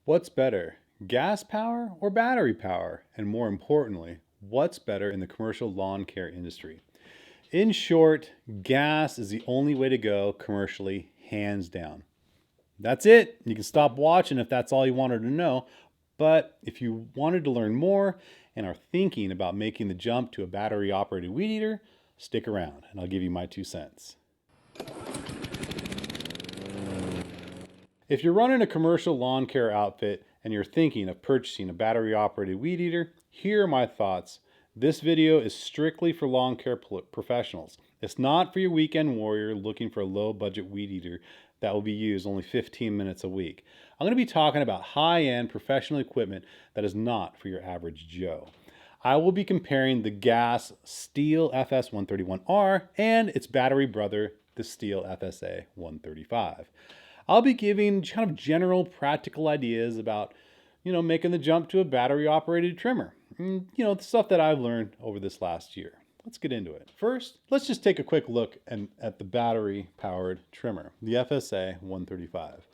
What's better, gas power or battery power? And more importantly, what's better in the commercial lawn care industry? In short, gas is the only way to go commercially, hands down. That's it. You can stop watching if that's all you wanted to know. But if you wanted to learn more and are thinking about making the jump to a battery operated weed eater, stick around and I'll give you my 2 cents. If you're running a commercial lawn care outfit and you're thinking of purchasing a battery operated weed eater, here are my thoughts. This video is strictly for lawn care professionals. It's not for your weekend warrior looking for a low budget weed eater that will be used only 15 minutes a week. I'm going to be talking about high-end professional equipment that is not for your average Joe. I will be comparing the gas Stihl FS131R and its battery brother, the Stihl FSA 135. I'll be giving kind of general practical ideas about, making the jump to a battery operated trimmer. The stuff that I've learned over this last year. Let's get into it. First, let's just take a quick look at the battery powered trimmer, the FSA 135.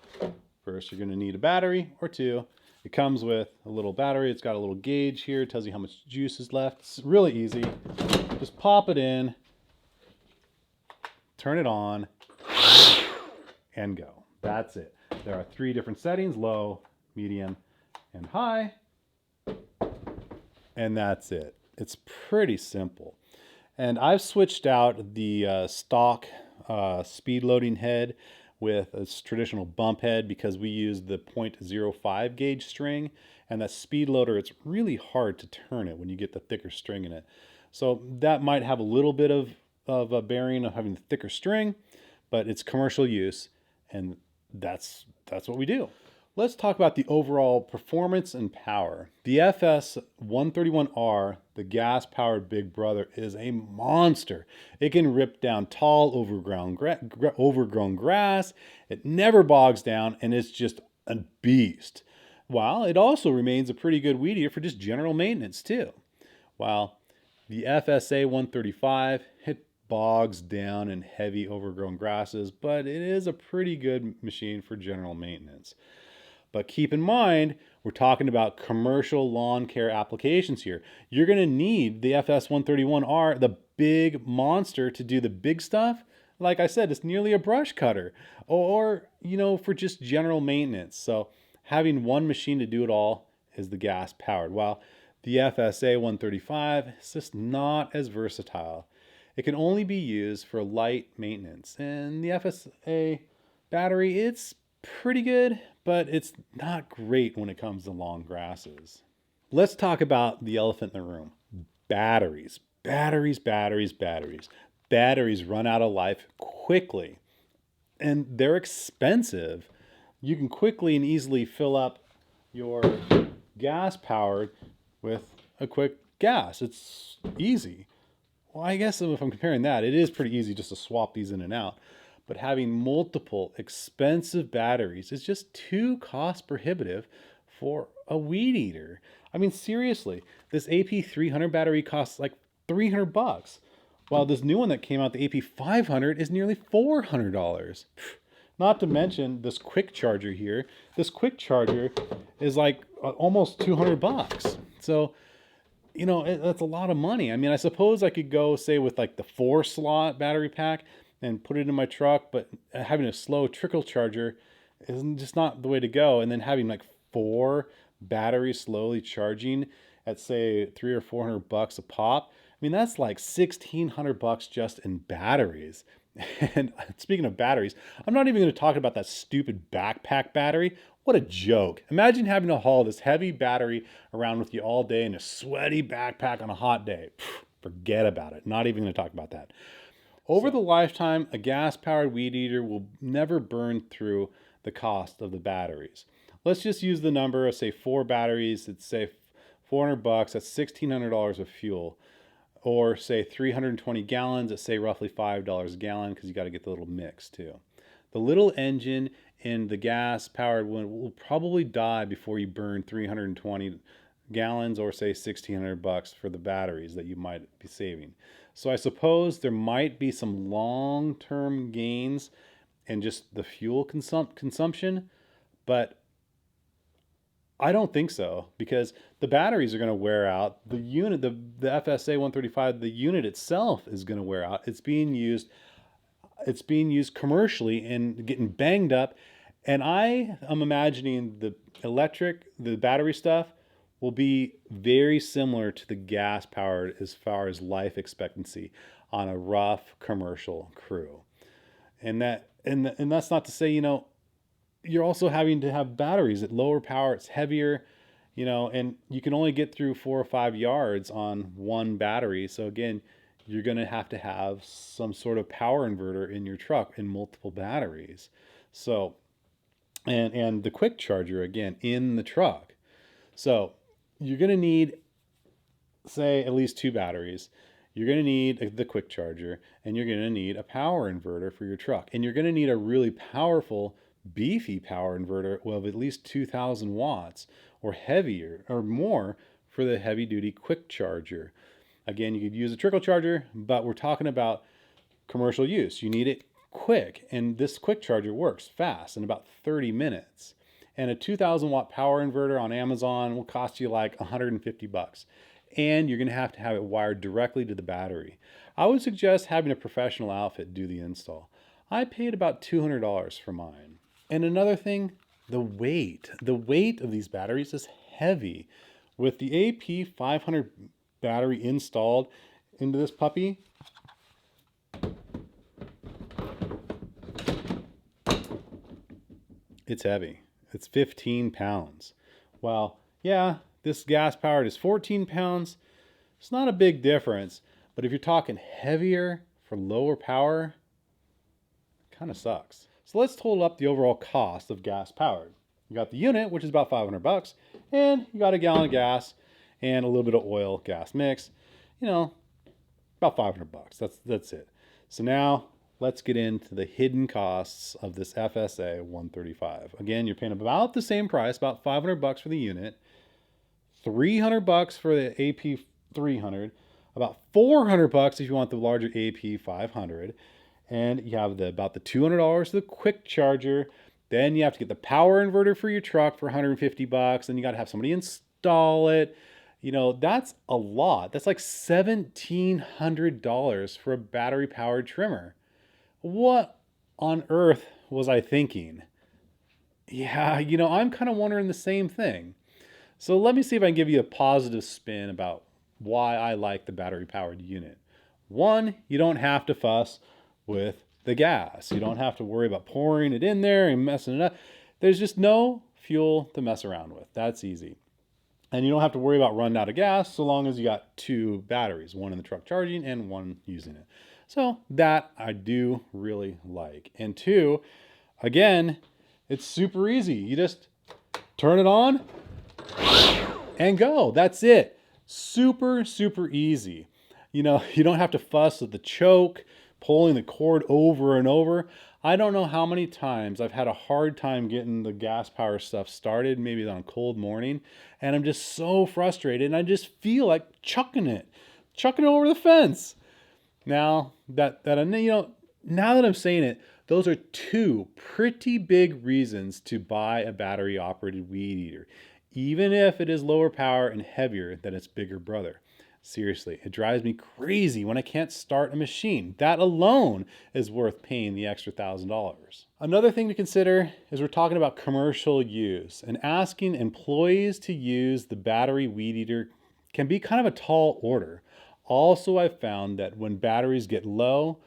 First, you're going to need a battery or two. It comes with a little battery. It's got a little gauge here. It tells you how much juice is left. It's really easy. Just pop it in, turn it on, and go. That's it. There are 3 different settings: low, medium, and high. And that's it. It's pretty simple. And I've switched out the stock speed loading head with a traditional bump head because we use the .05 gauge string, and that speed loader, it's really hard to turn it when you get the thicker string in it. So that might have a little bit of a bearing of having the thicker string, but it's commercial use, and that's what we do. Let's talk about the overall performance and power. The FS131R, the gas-powered big brother, is a monster. It can rip down tall, overgrown grass. It never bogs down, and it's just a beast. While it also remains a pretty good weed eater for just general maintenance too. While the FSA 135, it bogs down in heavy overgrown grasses, but it is a pretty good machine for general maintenance. But keep in mind, we're talking about commercial lawn care applications here. You're going to need the FS131R, the big monster, to do the big stuff. Like I said, it's nearly a brush cutter or, for just general maintenance. So having one machine to do it all is the gas powered. While the FSA 135 is just not as versatile. It can only be used for light maintenance. And the FSA battery, it's pretty good, but it's not great when it comes to long grasses. Let's talk about the elephant in the room. Batteries. Batteries run out of life quickly, and they're expensive. You can quickly and easily fill up your gas powered with a quick gas. It's easy. Well, I guess if I'm comparing that, it is pretty easy just to swap these in and out. But having multiple expensive batteries is just too cost prohibitive for a weed eater. I mean, seriously, this AP300 battery costs like $300, while this new one that came out, the AP500, is nearly $400. Not to mention this quick charger here. This quick charger is like almost $200. So, that's a lot of money. I mean, I suppose I could go, say, with like the 4-slot battery pack and put it in my truck, but having a slow trickle charger is just not the way to go. And then having like 4 batteries slowly charging at, say, $300 or $400 a pop. I mean, that's like $1,600 just in batteries. And speaking of batteries, I'm not even going to talk about that stupid backpack battery. What a joke. Imagine having to haul this heavy battery around with you all day in a sweaty backpack on a hot day. Forget about it. Not even going to talk about that. Over the lifetime, a gas-powered weed eater will never burn through the cost of the batteries. Let's just use the number of, say, 4 batteries. It's, say, $400. That's $1,600 of fuel. Or, say, 320 gallons. It's, say, roughly $5 a gallon because you got to get the little mix, too. The little engine in the gas-powered one will probably die before you burn 320 gallons or, say, $1,600 for the batteries that you might be saving. So I suppose there might be some long-term gains in just the fuel consumption, but I don't think so, because the batteries are going to wear out. The unit, the FSA 135, the unit itself is going to wear out. It's being used commercially and getting banged up. And I am imagining the battery stuff will be very similar to the gas powered as far as life expectancy on a rough commercial crew. And that's not to say, you're also having to have batteries at lower power. It's heavier, and you can only get through 4 or 5 yards on one battery. So again, you're going to have some sort of power inverter in your truck in multiple batteries. So, and the quick charger again in the truck. So you're going to need, say, at least 2 batteries. You're going to need the quick charger, and you're going to need a power inverter for your truck. And you're going to need a really powerful, beefy power inverter of at least 2,000 watts or heavier or more for the heavy duty quick charger. Again, you could use a trickle charger, but we're talking about commercial use. You need it quick, and this quick charger works fast in about 30 minutes. And a 2,000 watt power inverter on Amazon will cost you like $150. And you're going to have it wired directly to the battery. I would suggest having a professional outfit do the install. I paid about $200 for mine. And another thing, the weight. The weight of these batteries is heavy. With the AP 500 battery installed into this puppy, it's heavy. It's 15 pounds. Well, yeah, this gas powered is 14 pounds. It's not a big difference, but if you're talking heavier for lower power, it kind of sucks. So let's total up the overall cost of gas powered. You got the unit, which is about $500, and you got a gallon of gas and a little bit of oil gas mix, about $500. That's it. So now let's get into the hidden costs of this FSA 135. Again, you're paying about the same price, about $500 for the unit, $300 for the AP 300, about $400 if you want the larger AP 500, and you have about the $200 for the quick charger. Then you have to get the power inverter for your truck for $150, and you got to have somebody install it. That's a lot. That's like $1,700 for a battery powered trimmer. What on earth was I thinking? Yeah, I'm kind of wondering the same thing. So let me see if I can give you a positive spin about why I like the battery powered unit. One, you don't have to fuss with the gas. You don't have to worry about pouring it in there and messing it up. There's just no fuel to mess around with. That's easy. And you don't have to worry about running out of gas so long as you got 2 batteries, one in the truck charging and one using it. So that I do really like. And 2, again, it's super easy. You just turn it on and go. That's it. Super, super easy. You don't have to fuss with the choke, pulling the cord over and over. I don't know how many times I've had a hard time getting the gas power stuff started, maybe on a cold morning, and I'm just so frustrated, and I just feel like chucking it over the fence. Now that I'm saying it, those are 2 pretty big reasons to buy a battery operated weed eater, even if it is lower power and heavier than its bigger brother. Seriously, it drives me crazy when I can't start a machine. That alone is worth paying the extra $1,000. Another thing to consider is we're talking about commercial use, and asking employees to use the battery weed eater can be kind of a tall order. Also, I've found that when batteries get low,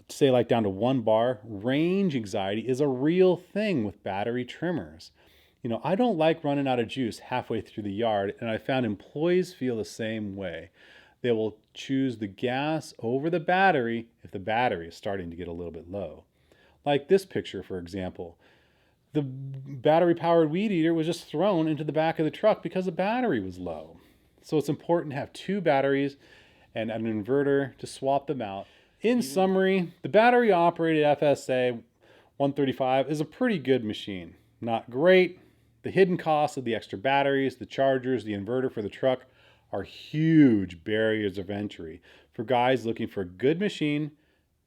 say like down to 1 bar, range anxiety is a real thing with battery trimmers. I don't like running out of juice halfway through the yard, and I found employees feel the same way. They will choose the gas over the battery if the battery is starting to get a little bit low. Like this picture, for example. The battery-powered weed eater was just thrown into the back of the truck because the battery was low. So it's important to have 2 batteries and an inverter to swap them out. In summary, the battery-operated FSA 135 is a pretty good machine. Not great. The hidden costs of the extra batteries, the chargers, the inverter for the truck are huge barriers of entry for guys looking for a good machine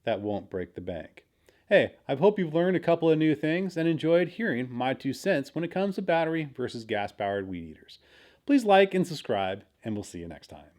that won't break the bank. Hey, I hope you've learned a couple of new things and enjoyed hearing my 2 cents when it comes to battery versus gas-powered weed eaters. Please like and subscribe, and we'll see you next time.